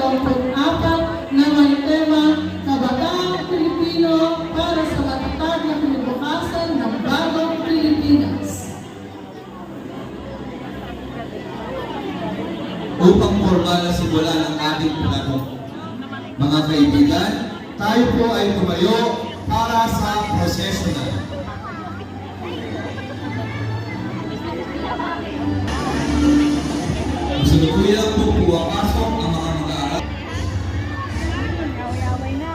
24 na may tema Kabataang Pilipino para sa matatag na kinabukasan ng bagong Pilipinas. Upang formal na simula ng ating plano, mga kaibigan, tayo po ay tumayo para sa proseso na. Sinukuyan po puwapasok ang mga mag-aaral. Away-away na.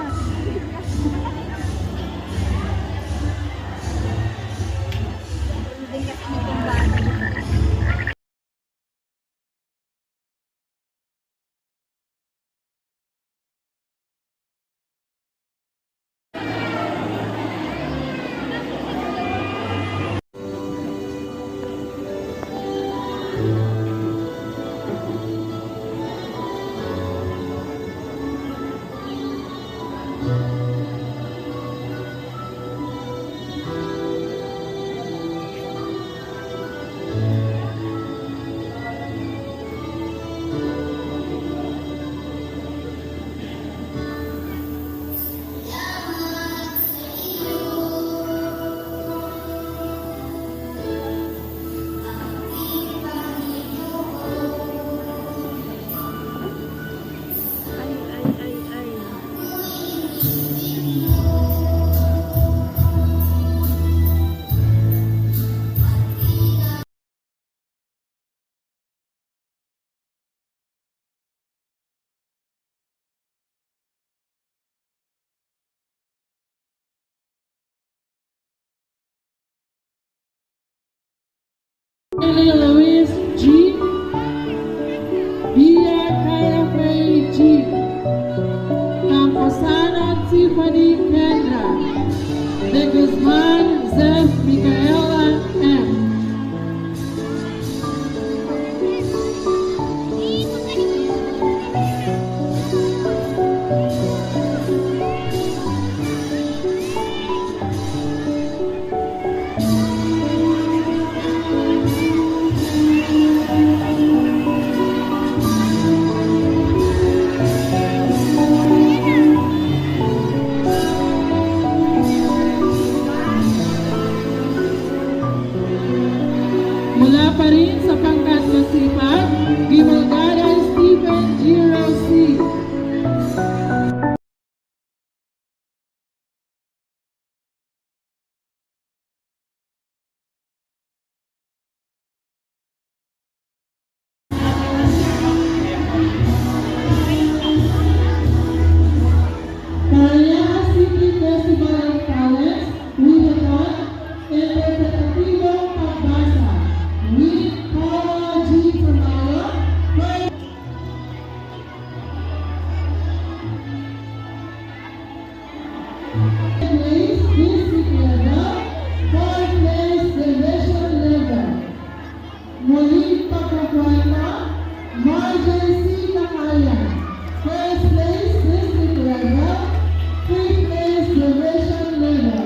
Luis G. Bia Kaya Faye G. Camposana Tiffany Kendra. De Guzman Zef Micaela M. Mula pa rin sa pangkat masipag, Gimagara Stephen G. Rossi. Paraya City Festival of Talents, Wilaton, Interpretatibong Pagbasa. With Paula G. Pramalo, place district level, fourth place division level. Muling pagkakwenta, Marjorie C. Nakayan, first place district level, fifth place division level.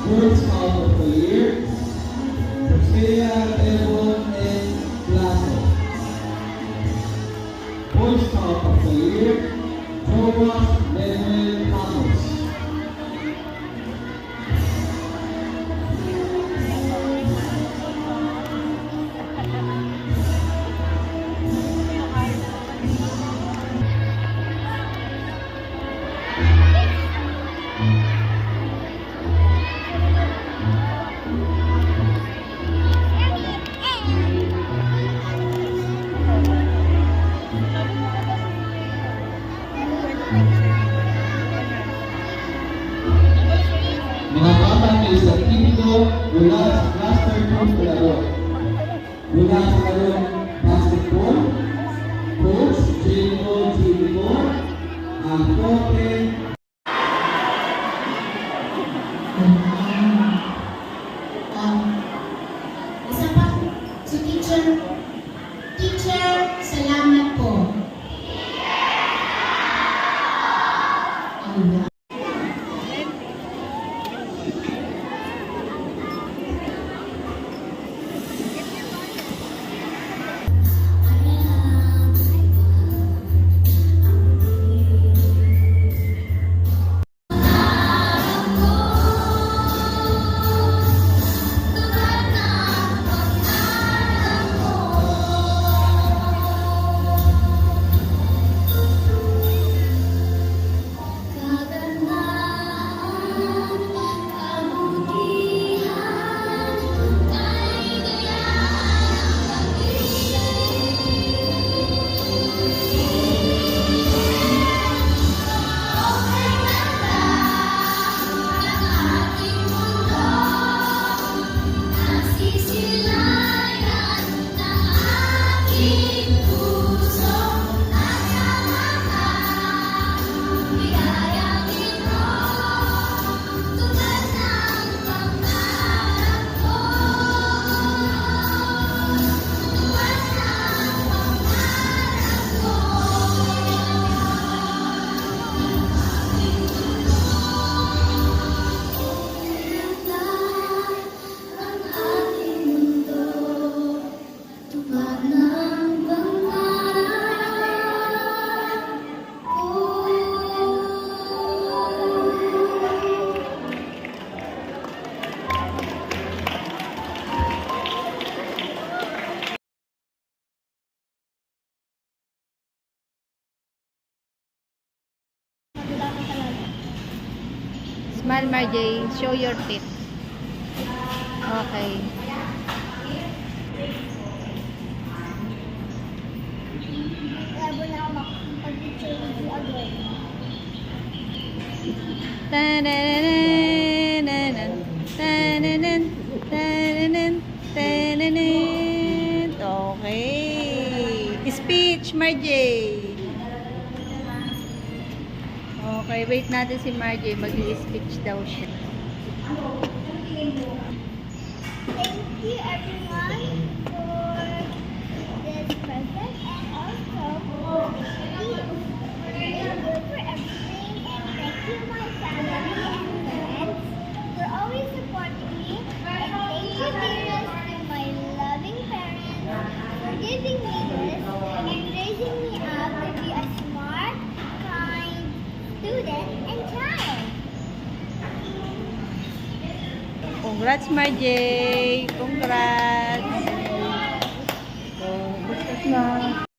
Words of the year, Sophia Edwin N. Lasso. Voice of the year, Thomas Manuel Ramos. Mga bata may isang tibiko mula sa Cluster 2 Palawan. Mula sa Palawan Basketball, Coach Jericho Jericho, ang Kote. Isa pa, si teacher, salamat po. Smile, Marjay. Show your teeth. Okay. Labo na ako mag-picture with you again. Tanananan, tananan, tananan, tananan. Okay. Speech, Marjay. Okay, wait natin si Marjay. Mag-i-speech daw siya. Thank you everyone for this present and also for the gift. Thank you for everything and thank you my family and friends for always supporting me. And thank you dearest to my loving parents for giving me this and raising me up to be a smart, kind student and child. Congrats, Marjay. Congrats. Oh, basta na.